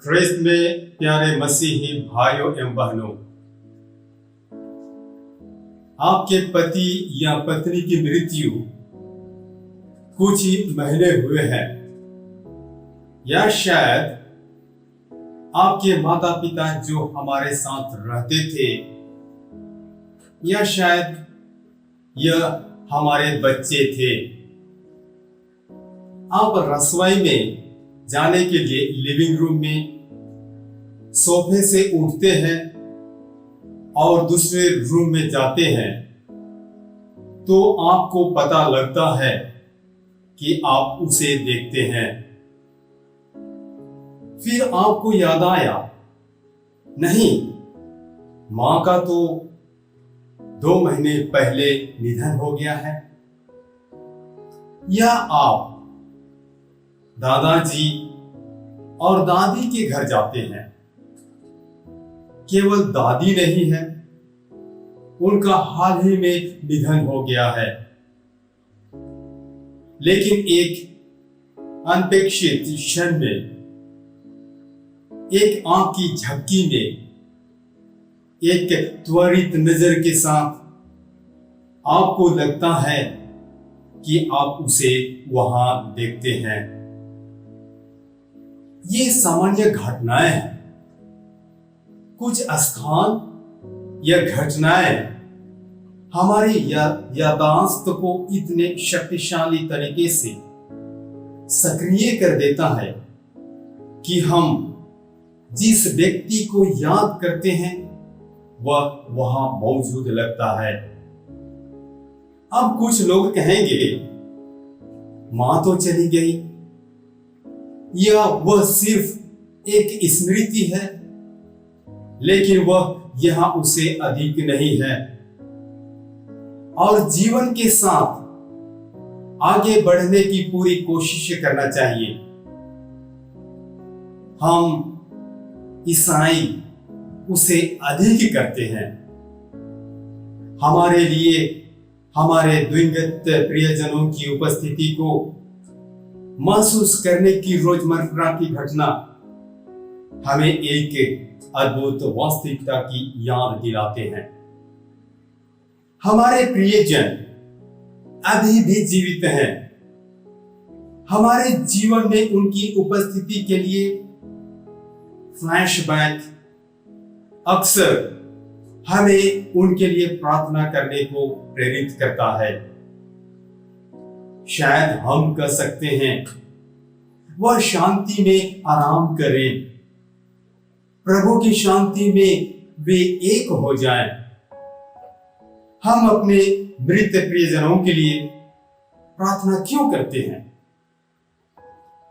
ख्रिस्त में प्यारे मसीही भाइयों एवं बहनों, आपके पति या पत्नी की मृत्यु कुछ ही महीने हुए हैं, या शायद आपके माता पिता जो हमारे साथ रहते थे, या शायद यह हमारे बच्चे थे। आप रसोई में जाने के लिए लिविंग रूम में सोफे से उठते हैं और दूसरे रूम में जाते हैं, तो आपको पता लगता है कि आप उसे देखते हैं। फिर आपको याद आया, नहीं, मां का तो 2 महीने पहले निधन हो गया है। या आप दादाजी और दादी के घर जाते हैं, केवल दादी नहीं है, उनका हाल ही में निधन हो गया है। लेकिन एक अनपेक्षित क्षण में, एक आंख की झपकी में, एक त्वरित नजर के साथ आपको लगता है कि आप उसे वहां देखते हैं। ये सामान्य घटनाएं हैं। कुछ स्थान या घटनाएं हमारी याददाश्त को इतने शक्तिशाली तरीके से सक्रिय कर देता है कि हम जिस व्यक्ति को याद करते हैं वह वहां मौजूद लगता है। अब कुछ लोग कहेंगे, मां तो चली गई, या वह सिर्फ एक स्मृति है, लेकिन वह यहां उसे अधिक नहीं है। और जीवन के साथ आगे बढ़ने की पूरी कोशिश करना चाहिए। हम ईसाई उसे अधिक करते हैं। हमारे लिए हमारे द्विगत प्रियजनों की उपस्थिति को महसूस करने की रोजमर्रा की घटना हमें एक अद्भुत वास्तविकता की याद दिलाते हैं। हमारे प्रियजन अभी भी जीवित हैं। हमारे जीवन में उनकी उपस्थिति के लिए फ्लैशबैक अक्सर हमें उनके लिए प्रार्थना करने को प्रेरित करता है। शायद हम कह सकते हैं, वह शांति में आराम करें, प्रभु की शांति में वे एक हो जाएं। हम अपने मृत प्रियजनों के लिए प्रार्थना क्यों करते हैं?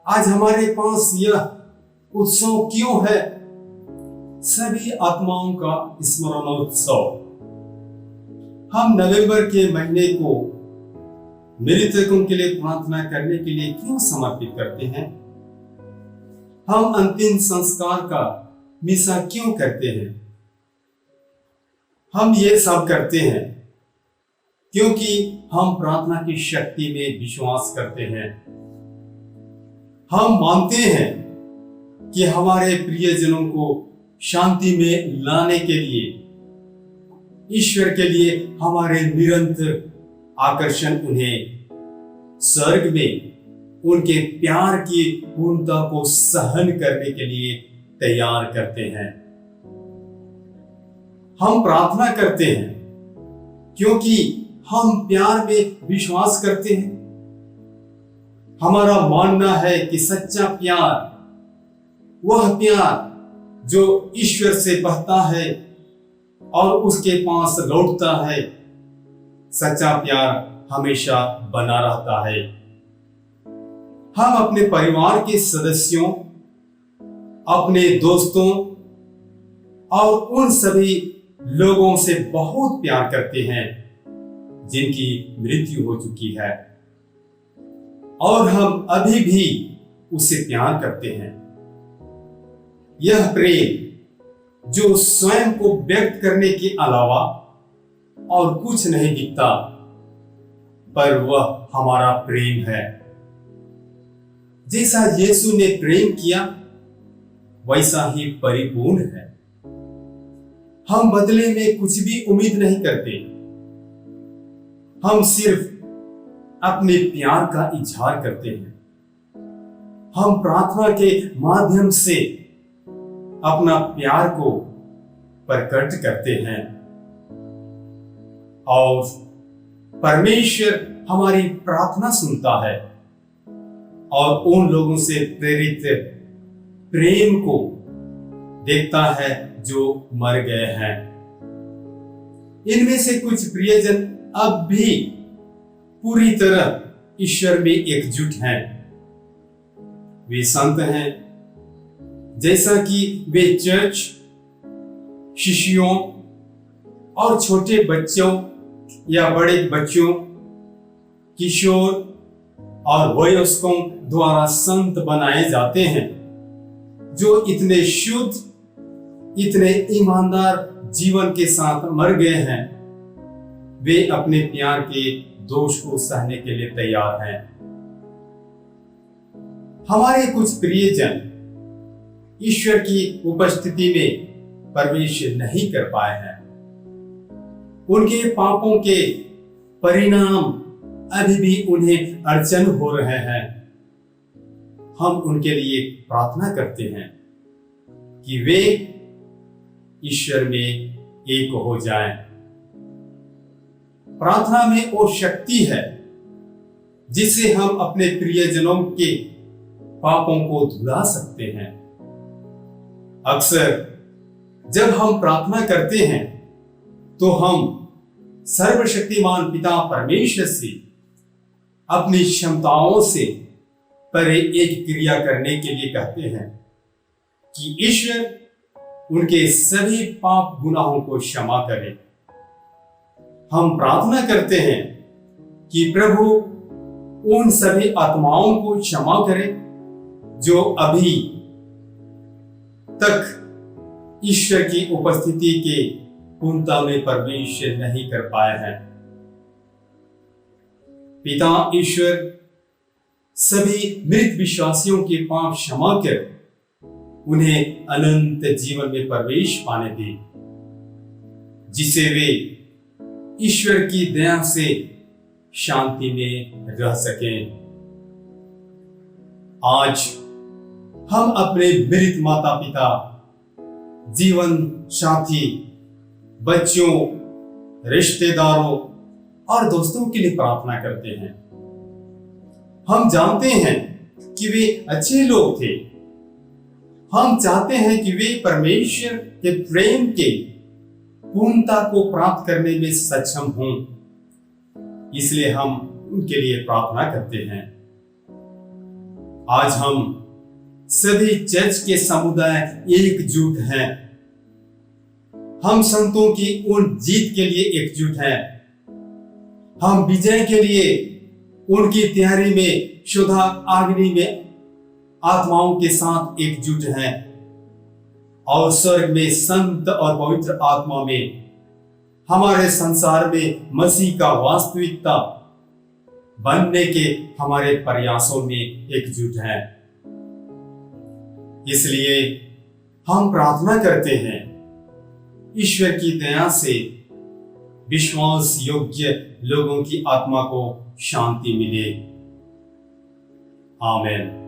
आज हमारे पास यह उत्सव क्यों है? सभी आत्माओं का स्मरणोत्सव। हम नवंबर के महीने को मृतकों के लिए प्रार्थना करने के लिए क्यों समर्पित करते हैं? हम अंतिम संस्कार का मिसा क्यों करते हैं? हम ये सब करते हैं क्योंकि हम प्रार्थना की शक्ति में विश्वास करते हैं। हम मानते हैं कि हमारे प्रियजनों को शांति में लाने के लिए ईश्वर के लिए हमारे निरंतर आकर्षण उन्हें स्वर्ग में उनके प्यार की पूर्णता को सहन करने के लिए तैयार करते हैं। हम प्रार्थना करते हैं क्योंकि हम प्यार में विश्वास करते हैं। हमारा मानना है कि सच्चा प्यार वह प्यार जो ईश्वर से बहता है और उसके पास लौटता है। सच्चा प्यार हमेशा बना रहता है। हम अपने परिवार के सदस्यों, अपने दोस्तों और उन सभी लोगों से बहुत प्यार करते हैं जिनकी मृत्यु हो चुकी है, और हम अभी भी उससे प्यार करते हैं। यह प्रेम जो स्वयं को व्यक्त करने के अलावा और कुछ नहीं दिखता, पर वह हमारा प्रेम है। जैसा यीशु ने प्रेम किया, वैसा ही परिपूर्ण है। हम बदले में कुछ भी उम्मीद नहीं करते। हम सिर्फ अपने प्यार का इजहार करते हैं। हम प्रार्थना के माध्यम से अपना प्यार को प्रकट करते हैं और परमेश्वर हमारी प्रार्थना सुनता है और उन लोगों से प्रेरित प्रेम को देखता है जो मर गए हैं। इनमें से कुछ प्रियजन अब भी पूरी तरह ईश्वर में एकजुट हैं। वे संत हैं, जैसा कि वे चर्च, शिष्यों और छोटे बच्चों या बड़े बच्चों, किशोर और वयस्कों द्वारा संत बनाए जाते हैं, जो इतने शुद्ध, इतने ईमानदार जीवन के साथ मर गए हैं। वे अपने प्यार के दोष को सहने के लिए तैयार हैं। हमारे कुछ प्रियजन ईश्वर की उपस्थिति में प्रवेश नहीं कर पाए हैं। उनके पापों के परिणाम अभी भी उन्हें अड़चन हो रहे हैं। हम उनके लिए प्रार्थना करते हैं कि वे ईश्वर में एक हो जाएं। प्रार्थना में वो शक्ति है जिससे हम अपने प्रियजनों के पापों को धुला सकते हैं। अक्सर जब हम प्रार्थना करते हैं तो हम सर्वशक्तिमान पिता परमेश्वर से अपनी क्षमताओं से परे एक क्रिया करने के लिए कहते हैं कि ईश्वर उनके सभी पाप गुनाहों को क्षमा करे। हम प्रार्थना करते हैं कि प्रभु उन सभी आत्माओं को क्षमा करे जो अभी तक ईश्वर की उपस्थिति के पूर्णता में प्रवेश नहीं कर पाए हैं। पिता ईश्वर सभी मृत विश्वासियों के पाप क्षमा कर उन्हें अनंत जीवन में प्रवेश पाने दे, जिसे वे ईश्वर की दया से शांति में रह सकें। आज हम अपने मृत माता पिता, जीवन साथी, बच्चों, रिश्तेदारों और दोस्तों के लिए प्रार्थना करते हैं। हम जानते हैं कि वे अच्छे लोग थे। हम चाहते हैं कि वे परमेश्वर के प्रेम के पूर्णता को प्राप्त करने में सक्षम हों, इसलिए हम उनके लिए प्रार्थना करते हैं। आज हम सभी चर्च के समुदाय एकजुट हैं। हम संतों की उन जीत के लिए एकजुट हैं। हम विजय के लिए उनकी तैयारी में शुद्ध अग्नि में आत्माओं के साथ एकजुट हैं और स्वर्ग में संत और पवित्र आत्मा में हमारे संसार में मसीह का वास्तविकता बनने के हमारे प्रयासों में एकजुट हैं। इसलिए हम प्रार्थना करते हैं ईश्वर की दया से विश्वास योग्य लोगों की आत्मा को शांति मिले। आमीन।